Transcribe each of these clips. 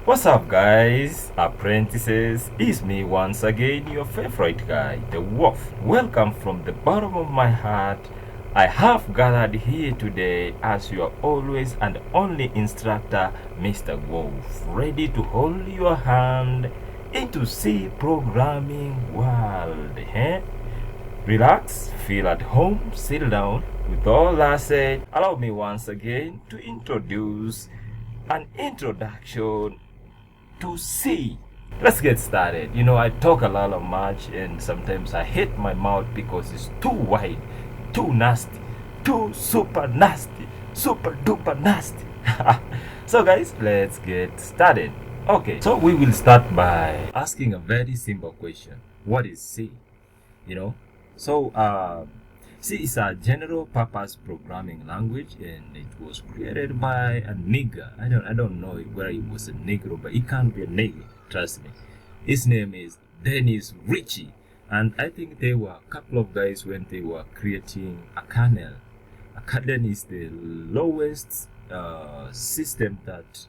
What's up, guys? Apprentices, it's me once again, your favorite guy, the Wolf. Welcome from the bottom of my heart. I have gathered here today as your always and only instructor, Mr. Wolf, ready to hold your hand into C programming world. Relax, feel at home, sit down. With all that said, allow me once again to introduce an introduction to see. Let's get started. I talk a lot of much and sometimes I hate my mouth because it's too wide, too nasty, too super nasty, super duper nasty. So guys, let's get started. Okay, so we will start by asking a very simple question. What is C? You know, so C is a general purpose programming language, and it was created by a nigger. I don't know whether it was a negro, but it can't be a nigger, trust me. His name is Dennis Ritchie, and I think they were a couple of guys when they were creating a kernel. A kernel is the lowest system that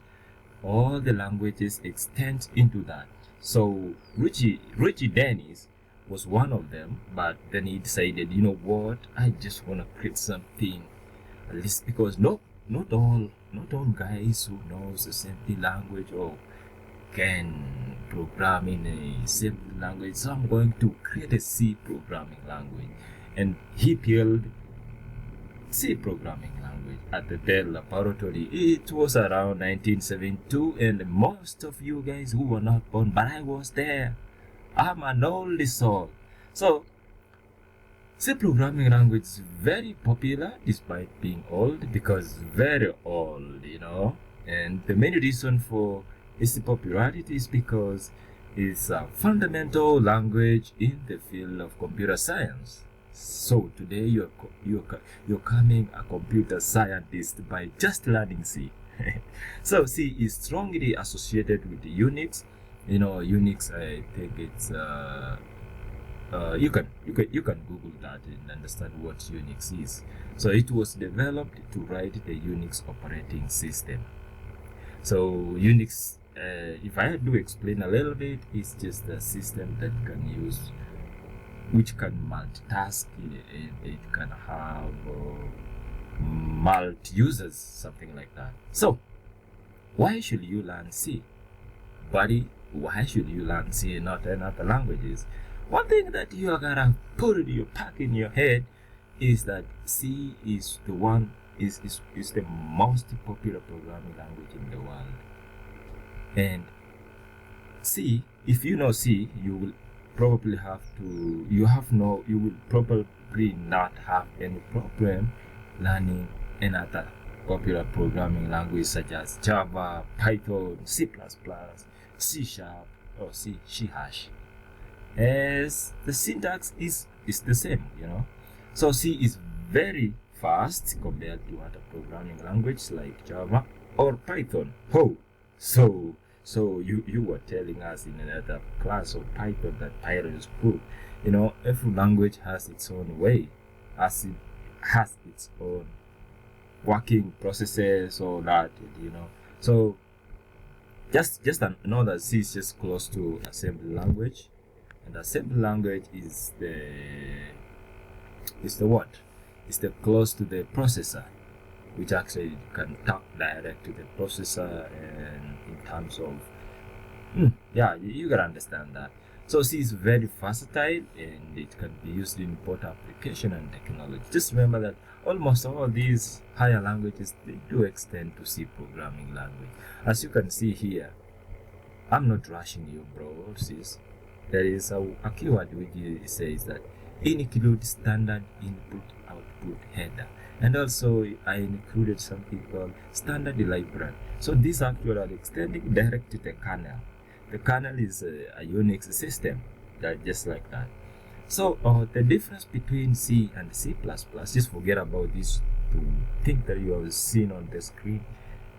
all the languages extend into that. So Richie Dennis was one of them, but then he decided, you know what, I just want to create something, at least because not all guys who knows the simple language or can program in a simple language. So I'm going to create a C programming language, and he built C programming language at the Bell Laboratory. It was around 1972, and most of you guys who were not born, but I was there. I'm an old soul. So, C programming language is very popular despite being old, because very old. And the main reason for its popularity is because it's a fundamental language in the field of computer science. So today you're becoming a computer scientist by just learning C. So C is strongly associated with Unix. Unix, I think it's you can Google that and understand what Unix is. So it was developed to write the Unix operating system. So Unix, if I had to explain a little bit, it's just a system that which can multitask. It can have multi users, something like that. So why should you learn C, buddy? Why should you learn C and not another languages? One thing that you are gonna pack in your head is that C is the most popular programming language in the world. And C, if you know C, you will probably you will probably not have any problem learning another popular programming language such as Java, Python, C++, C Sharp, or C hash, as the syntax is the same. So C is very fast compared to other programming languages like Java or Python. So you were telling us in another class of Python that Python is good. Every language has its own way, as it has its own working processes, or that. So just know that C is just close to assembly language, and assembly language is what? It's the close to the processor, which actually can talk direct to the processor, and in terms of you can understand that. So C is very versatile, and it can be used in both application and technology. Just remember that almost all these higher languages, they do extend to C programming language. As you can see here, I'm not rushing you, bro or sis. There is a keyword which says that include standard input output header, and also I included something called standard library. So these actually are extending direct to the kernel. The kernel is a Unix system, that just like that. So the difference between C and C++, just forget about these two things that you have seen on the screen.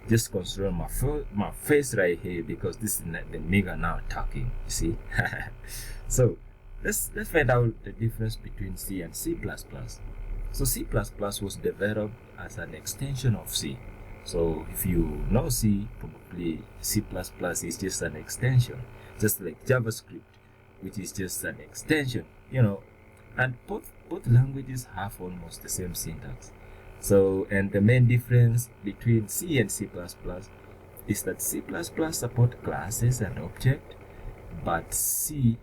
Just consider my face right here, because this is the nigger now talking, you see. So let's find out the difference between C and C++. So C++ was developed as an extension of C. So if you know C, probably C++ is just an extension, just like JavaScript, which is just an extension, and both languages have almost the same syntax. So, and the main difference between C and C++ is that C++ support classes and object, but C,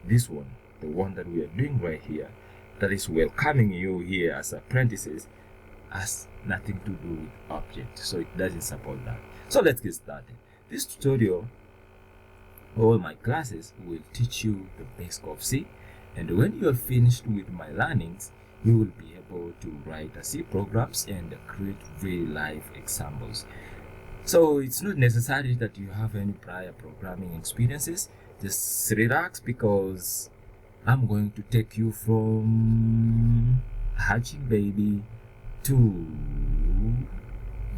this one, the one that we are doing right here, that is welcoming you here as apprentices, has nothing to do with object, so it doesn't support that. So let's get started. This tutorial, all my classes will teach you the basics of C, and when you're finished with my learnings, you will be able to write C programs and create real life examples. So it's not necessary that you have any prior programming experiences. Just relax, because I'm going to take you from hatching baby to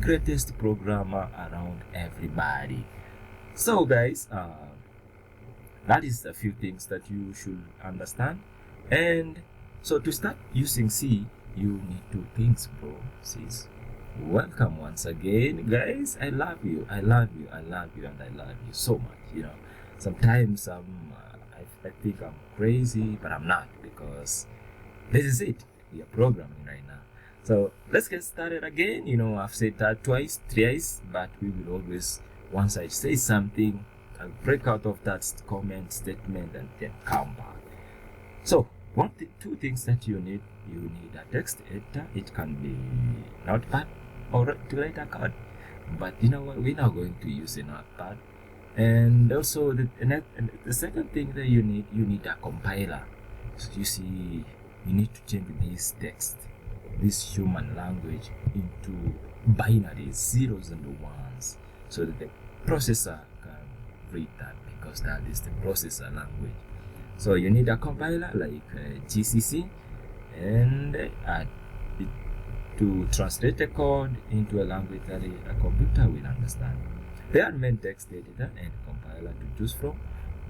greatest programmer around everybody. So guys, that is a few things that you should understand. And so to start using C, you need two things, bro, sis. Welcome once again, guys. I love you, I love you, I love you, and I love you so much. Sometimes I think I'm crazy, but I'm not, because this is it. We are programming right now. So let's get started again. I've said that twice, thrice, but we will always, once I say something, I'll break out of that comment statement and then come back. So two things that you need a text editor. It can be Notepad or to write a code, but you know what, we're now going to use a Notepad. And also the second thing that you need a compiler. So you see, you need to change this text, this human language, into binary zeros and ones, so that the processor can read that, because that is the processor language. So you need a compiler like GCC, and to translate the code into a language that a computer will understand. There are main text editor and compiler to choose from,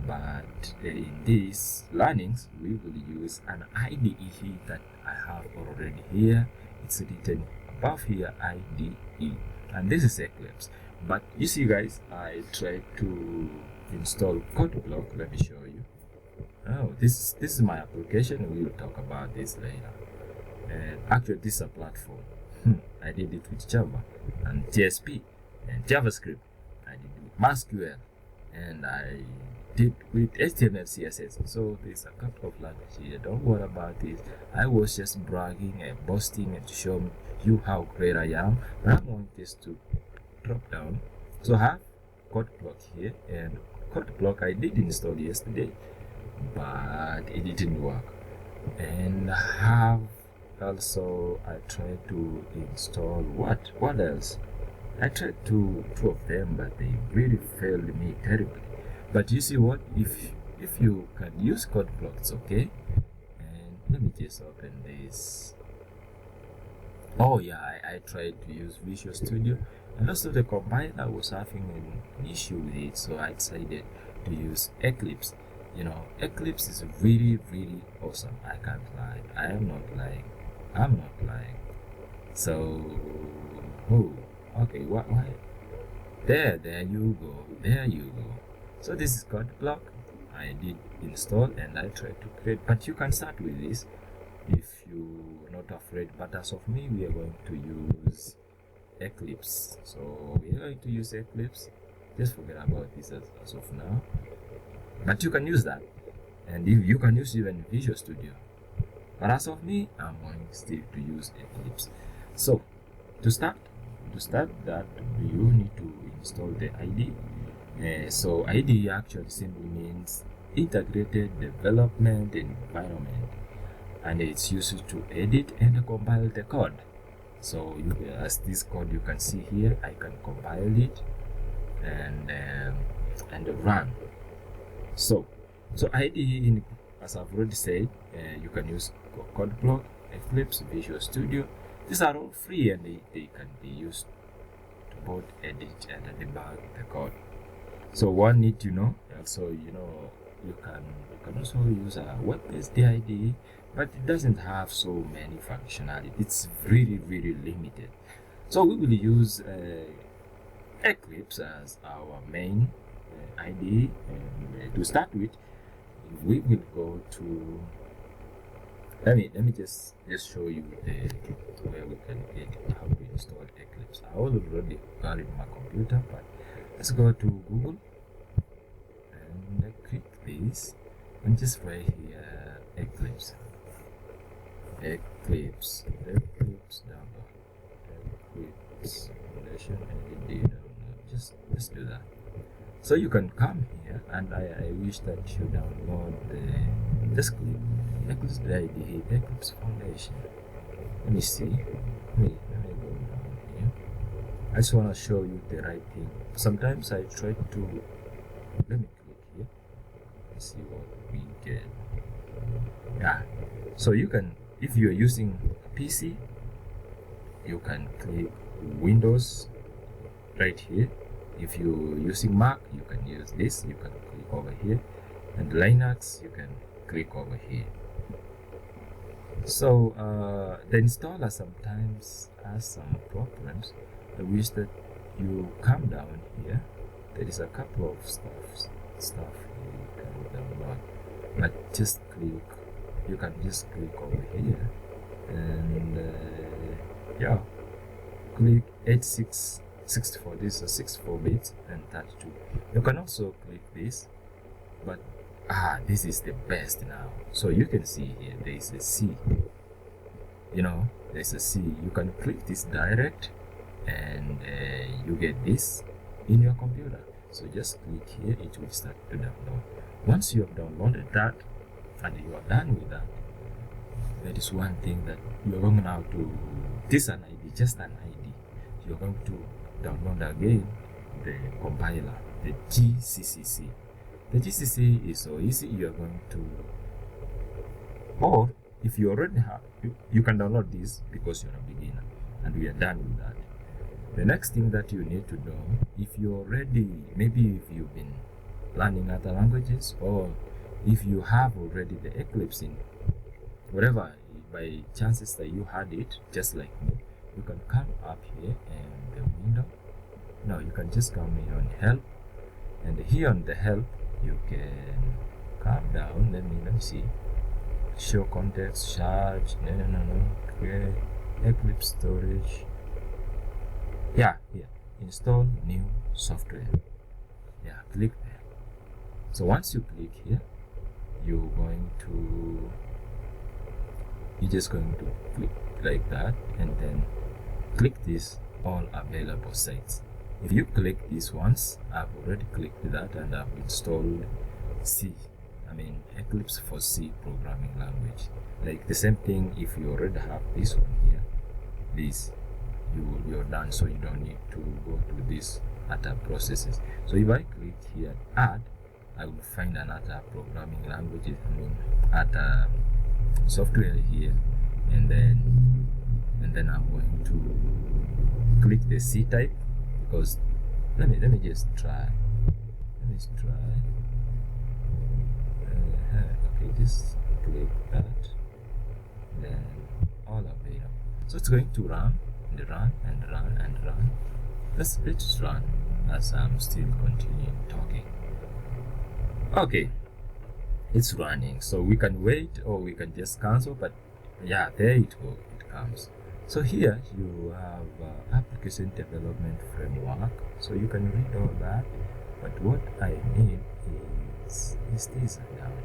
but in these learnings we will use an IDE that I have already here. It's written above here, IDE, and this is Eclipse. But you see, guys, I tried to install CodeBlock. Let me show you. Oh, this is my application. We will talk about this later. And actually, this is a platform. I did it with Java and TSP and JavaScript. I did it with MySQL, and I did with HTML, CSS. So there's a couple of languages here. Don't worry about this. I was just bragging and boasting and showing you how great I am. But I want this to drop down. So I have CodeBlock here, and CodeBlock I did install yesterday, but it didn't work. And I have also, I tried to install what else? I tried two of them, but they really failed me terribly. But you see what? If you can use CodeBlock, it's okay. And let me just open this. Oh yeah, I tried to use Visual Studio, and also the compiler was having an issue with it, so I decided to use Eclipse. Eclipse is really, really awesome. I can't lie. I'm not lying. So, okay, why? There you go. So this is CodeBlock. I did install and I tried to create, but you can start with this if you're not afraid. But as of me, we are going to use Eclipse. So we are going to use Eclipse. Just forget about this as of now. But you can use that, and if you can use even Visual Studio. But as of me, I'm going still to use Eclipse. So to start that, you need to install the IDE. So IDE actually simply means Integrated Development Environment, and it's used to edit and compile the code. So as this code you can see here, I can compile it and run. So IDE, as I've already said, you can use CodeBlock, Eclipse, Visual Studio. These are all free, and they can be used to both edit and debug the code. So one need to know also, you can also use a web-based IDE, but it doesn't have so many functionality. It's really, really limited. So we will use Eclipse as our main IDE, and to start with, we will go to. Let me just show you where we can get how to install Eclipse. I already got it on my computer, but let's go to Google and click this and just right here Eclipse download Eclipse foundation and it download. Just do that. So you can come here, and I wish that you download the just click Eclipse IDE Eclipse Foundation. Let me see. Let me go down here. I just want to show you the right thing. Sometimes I try to let me click here. Let's see what we get. Yeah. So you can, if you are using a PC, you can click Windows right here. If you're using Mac, you can use this. You can click over here, and Linux, you can click over here. So the installer sometimes has some problems. I wish that you come down here. There is a couple of stuff you can download, but just click. You can just click over here, and yeah, click 8664. This is 64 bits and 32. You can also click this, but this is the best now. So you can see here there is a C. There's a C. You can click this direct, and you get this in your computer. So just click here, it will start to download. Once you have downloaded that and you are done with that, there is one thing that you're going now to, this is an ID, just an ID. You're going to download again the compiler, the GCC. The GCC is so easy. You are going to, or if you already have, you can download this because you're a beginner, and we are done with that. The next thing that you need to know, if you already, maybe if you've been learning other languages, or if you have already the Eclipse in whatever, by chances that you had it, just like me, you can come up here and the window. Now you can just come here on help, and here on the help you can come down. Let me see. Show context, charge, no. Create Eclipse storage. Yeah, here. Install new software. Yeah, click there. So once you click here, you're just going to click like that, and then click this all available sites. If you click this once, I've already clicked that, and I've installed Eclipse for C programming language. Like the same thing, if you already have this one here, you're done, so you don't need to go to this other processes. So if I click here add, I will find another programming language, other software here, and then I'm going to click the C type, because let me just try. Okay, just click that, then all available. So it's going to run and run. Let's run as I'm still continuing talking. Okay, it's running, so we can wait or we can just cancel, but yeah, there it comes. So here you have application development framework, so you can read all that, but what I need is this down here.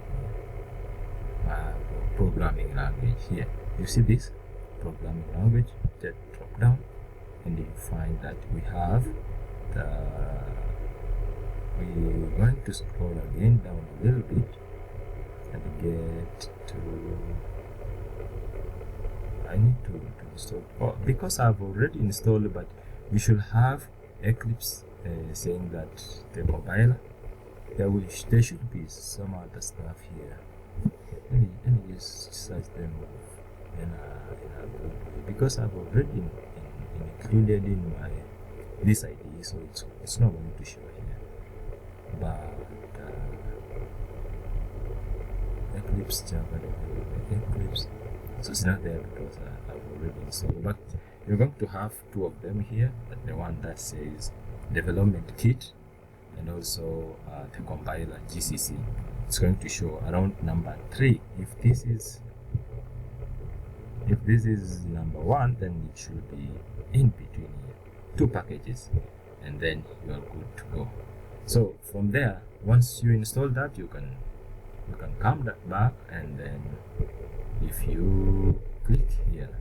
Programming language. Here you see this programming language, that drop down, and you find that we have we're going to scroll again down a little bit and get to, I need to install, because I've already installed, but we should have Eclipse saying that the compiler, there should be some other stuff here. Let me just search them because I've already included in my this ID, so it's not going to show here. But Eclipse Java Eclipse, so it's not there because I've already installed. But you're going to have two of them here, the one that says development kit and also the compiler GCC. It's going to show around number 3. If this is number 1, then it should be in between here, 2 packages, and then you are good to go. So from there, once you install that, you can come back, and then if you click here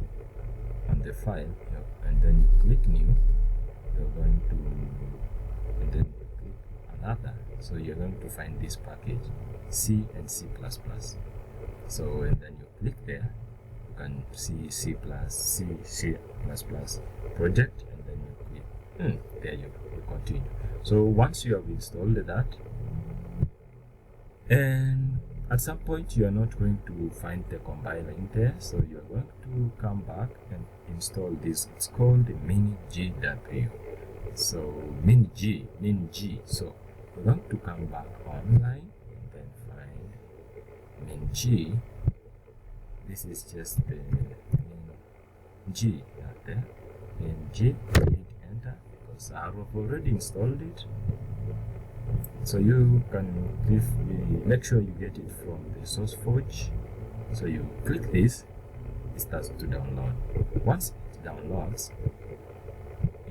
on the file, and then you click new, you're going to, and then click another, so you're going to find this package C and C++. So and then you click there, you can see C++, project, and then you click there, you continue. So once you have installed that, and at some point you are not going to find the compiler in there, so you are going to come back and install this. It's called the min-gw. So min-g. So we're going to come back online and then find min-g. This is just the min-g right there. Min-g, hit enter, because I have already installed it. So you can make sure you get it from the source forge. So you click this, it starts to download. Once it downloads,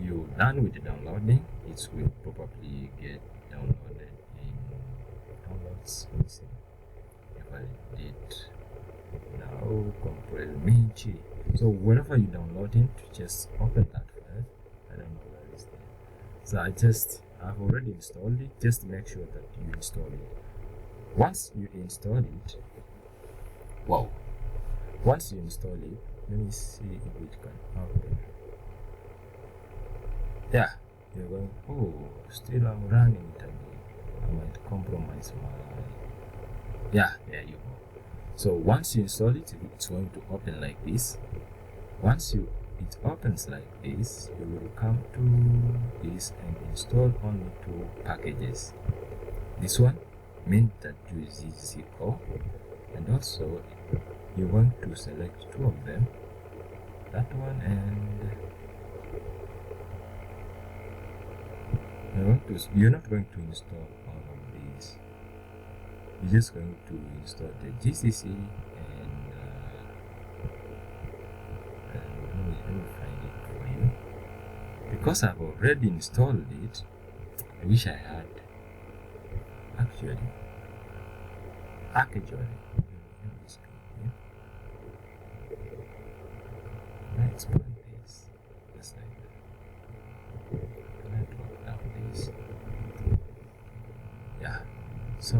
you're done with the downloading. It will probably get downloaded in downloads. Let's see if I did now compress min-g. So whenever you download it, just open that file. I don't know where it's there. So I've already installed it. Just make sure that you install it. Once you install it, once you install it, let me see if it can open. Yeah, you're going, still I'm running it again. I might compromise my, yeah, there you go. So once you install it, it's going to open like this. Once it opens like this, you will come to this and install only 2 packages. This one, min.gzc core, and also you're going to select 2 of them, that one, and you're not going to install all of these. You're just going to install the GCC and let me find it for you. Because I've already installed it, I wish I had actually. Let's put this just like that. Let's drop down this. Yeah. So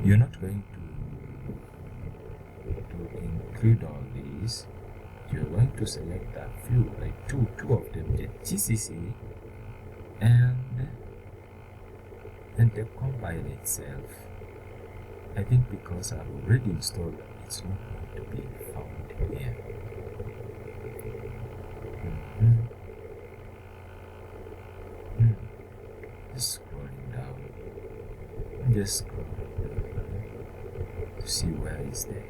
you're not going to include all these. You're going to select a few, like two of them, the GCC and the compiler itself. I think because I've already installed it, it's not going to be found here. Just scrolling down. Just scrolling down to see where it's there.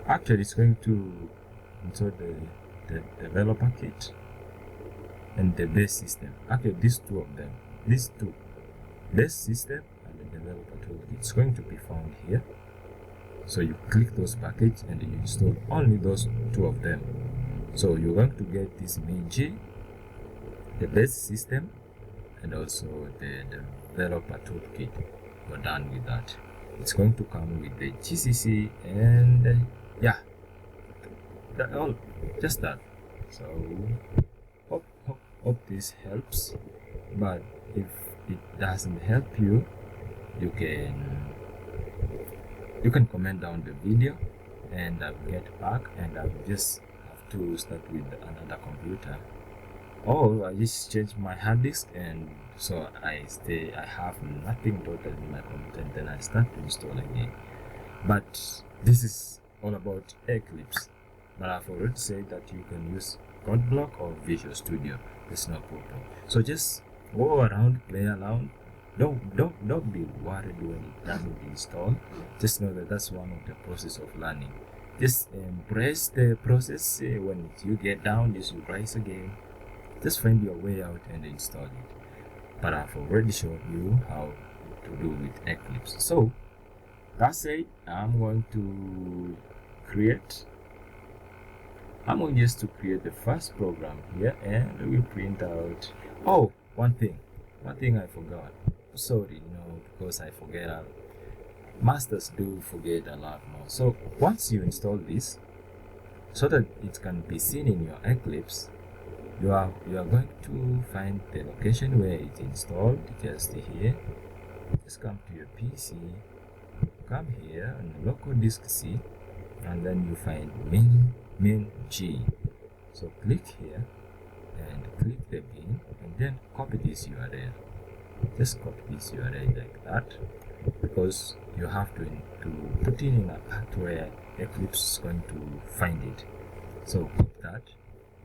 Actually, it's going to install the developer kit and the base system. Actually, these 2 of them, these 2, base system and the developer toolkit, it's going to be found here. So you click those packages and you install only those 2 of them. So you're going to get this min-g, the base system, and also the developer toolkit. You're done with that. It's going to come with the GCC and yeah, that all, just that. So hope this helps, but if it doesn't help you, you can comment down the video and I'll get back, and I'll just have to start with another computer, or I just change my hard disk, and so I have nothing total in my computer, and then I start to install again. But this is all about Eclipse, but I've already said that you can use code block or Visual Studio. There's no problem. So just go around, play around. Don't be worried when it doesn't install. Just know that that's one of the process of learning. Just embrace the process. When you get down, just rise again. Just find your way out and install it. But I've already shown you how to do with Eclipse. So that's it. I'm going just to create the first program here, and we print out. Oh, one thing I forgot. Sorry, because I forget. Masters do forget a lot more. So once you install this, so that it can be seen in your Eclipse, you are going to find the location where it's installed. Just here. Just come to your PC. Come here on local disk C, and then you find min G. So click here and click the bin, and then copy this URL. Just copy this URL like that, because you have to put it in a path where Eclipse is going to find it. So copy that,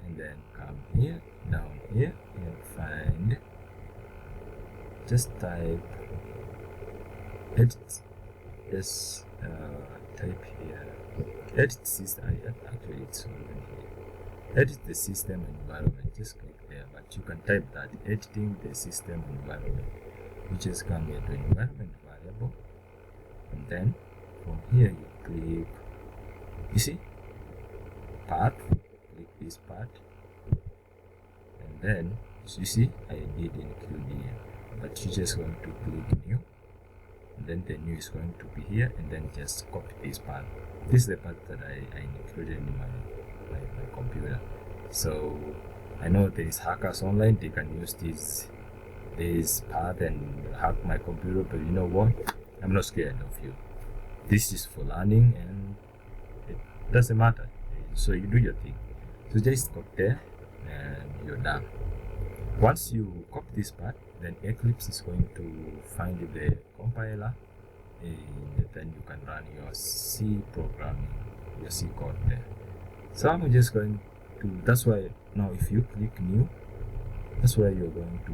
and then come here, down here, and find. Just type edit. Just type here edit system. Actually, it's over here. Edit the system environment. Just click there, but you can type that editing the system environment. You just come here to environment variable, and then from here you click. You see path. Click this path, and then you see I did include here, but you just going to click new. And then the new is going to be here, and then just copy this path. This is the path that I included in my computer. So I know there is hackers online, they can use this path and hack my computer, but you know what, I'm not scared of you. This is for learning, and it doesn't matter. So you do your thing. So just copy there, and you're done. Once you copy this path, then Eclipse is going to find the compiler, and then you can run your C programming, your C code there. So I'm just going to, that's why now if you click new, that's where you're going to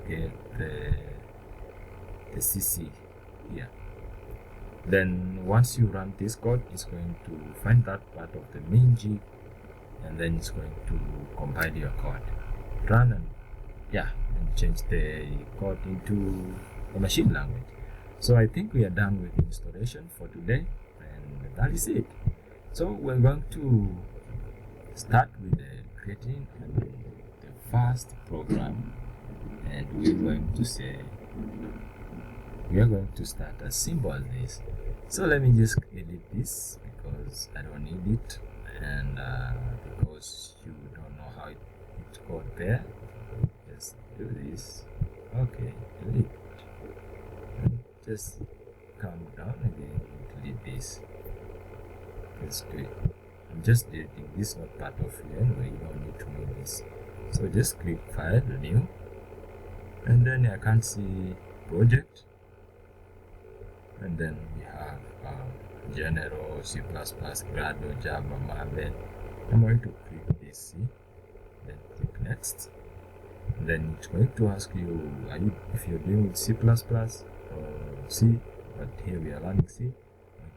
get the CC here. Then once you run this code, it's going to find that part of the main G, and then it's going to compile your code. Run and change the code into a machine language. So I think we are done with installation for today, and that is it. So we're going to start with creating the first program, and we're going to say we are going to start as simple as this. So let me just edit this because I don't need it, and because you don't know how it's called there. Just do this. Okay, delete. And just come down again and delete this. That's good. I'm just deleting this, not part of it anyway. You don't need to know this. So just click File, New, and then I can see Project, and then we have General, C++, Grado, Java, Marvel. I'm going to click this C, then click Next. Then it's going to ask you, if you're dealing with C++ or C, but here we are learning C. I'm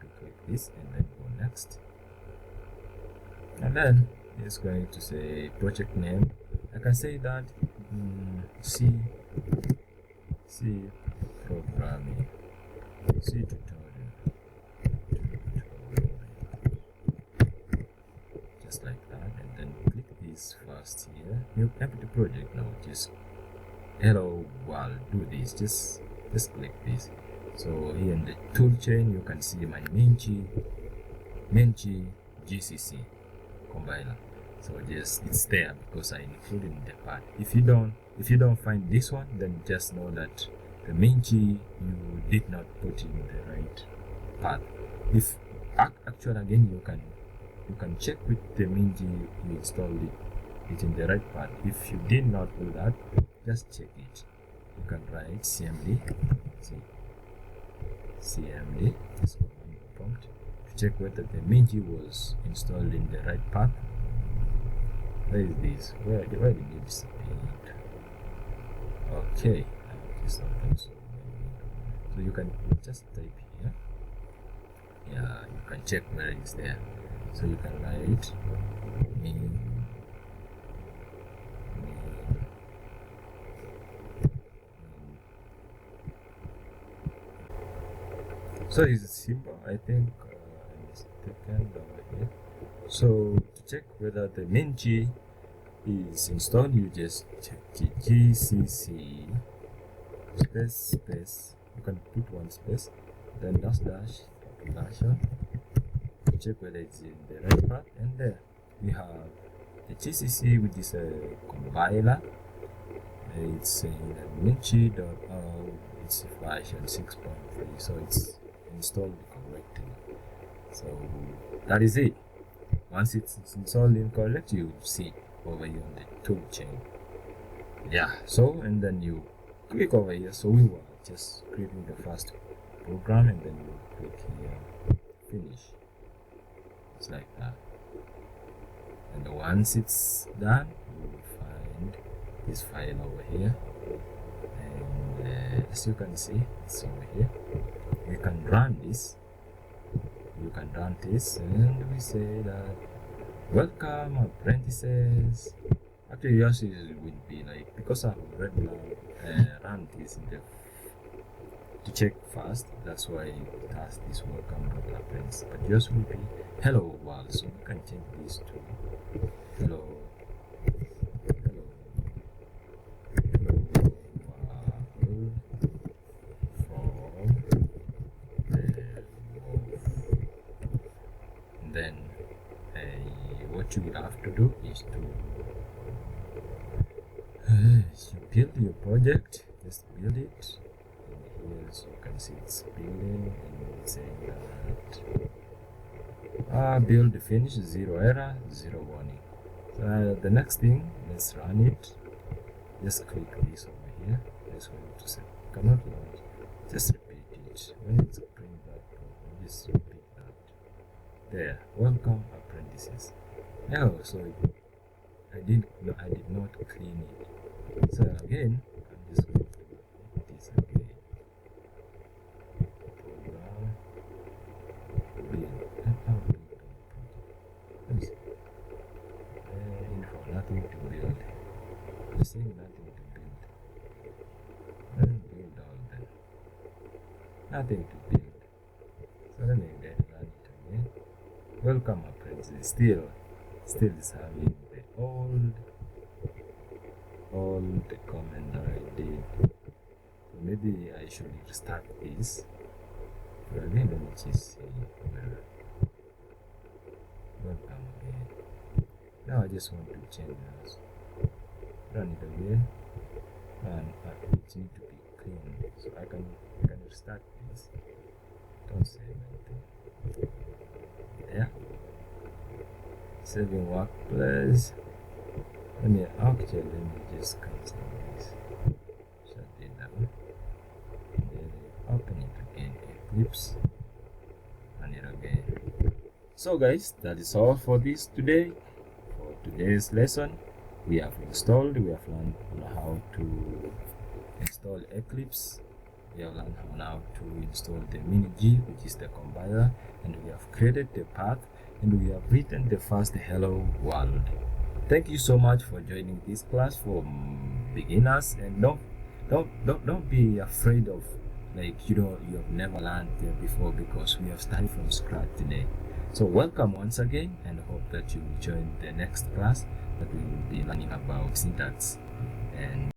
going to click this and then go next. And then it's going to say project name. I can say that C programming, C tutorial, just like that, and then click this first here. New empty project now. Just hello world. Do this. Just click this. So here in the tool chain, you can see my main G GCC compiler. So just it's there because I included in the part. If you don't find this one, then just know that the main G you did not put in the right path. If actually again you can check with the main G you installed it in the right path. If you did not do that, just check it. You can write cmd just command prompt to check whether the main G was installed in the right path. Where is this? Where did it disappear? Okay, it's not done. So you can just type here. Yeah, you can check where it's there. So you can write me. So it's simple. I think I mistaken over here. So to check whether the main G is installed, you just check GCC space. You can put one space, then dash application. Check whether it's in the right path, and there we have the GCC, which is a compiler. It's in minchi.org. It's version 6.3, so it's installed correctly. So that is it. Once it's installed incorrectly, you will see over here on the tool chain. Yeah, so and then you click over here. So we were just creating the first program, and then you click here finish. It's like that. And once it's done, you will find this file over here, and as you can see, it's over here. We can run this. You can run this, and we say that welcome apprentices. Actually, yours will be like, because I've already run this in the to check first, that's why it has this welcome apprentice, but yours will be hello world. So you can change this to hello then what you will have to do is to you build your project. Just build it, and here as you can see it's building, and it's saying that build finish, 0 error, 0 warning. So the next thing, let's run it. Just click this over here. That's what you to say. Cannot launch. Just repeat it. When it's bring that problem, just repeat that. There. Welcome apprentices. Oh, so I did not clean it. So again, I'm just going to do this again. Program. Build. Info, nothing to build. I'm saying nothing to build. Then build all then. Nothing to build. So then again, run it again. Welcome apprentices. Still is having the old comment that I did. So maybe I should restart this. But again, let me just see. Welcome again. Now I just want to change this. Run it again, and it needs to be clean. So I can restart this. Don't save anything. Yeah. Saving workplace. Let me just cancel this. Shut it down. And then open it again. Eclipse. Run it again. So guys, that is all for this today. For today's lesson, we have learned how to install Eclipse. We have learned how to install the mini-G, which is the compiler, and we have created the path, and we have written the first hello world. Thank you so much for joining this class for beginners, and don't be afraid of you have never learned there before, because we have started from scratch today. So welcome once again, and hope that you will join the next class that we will be learning about syntax and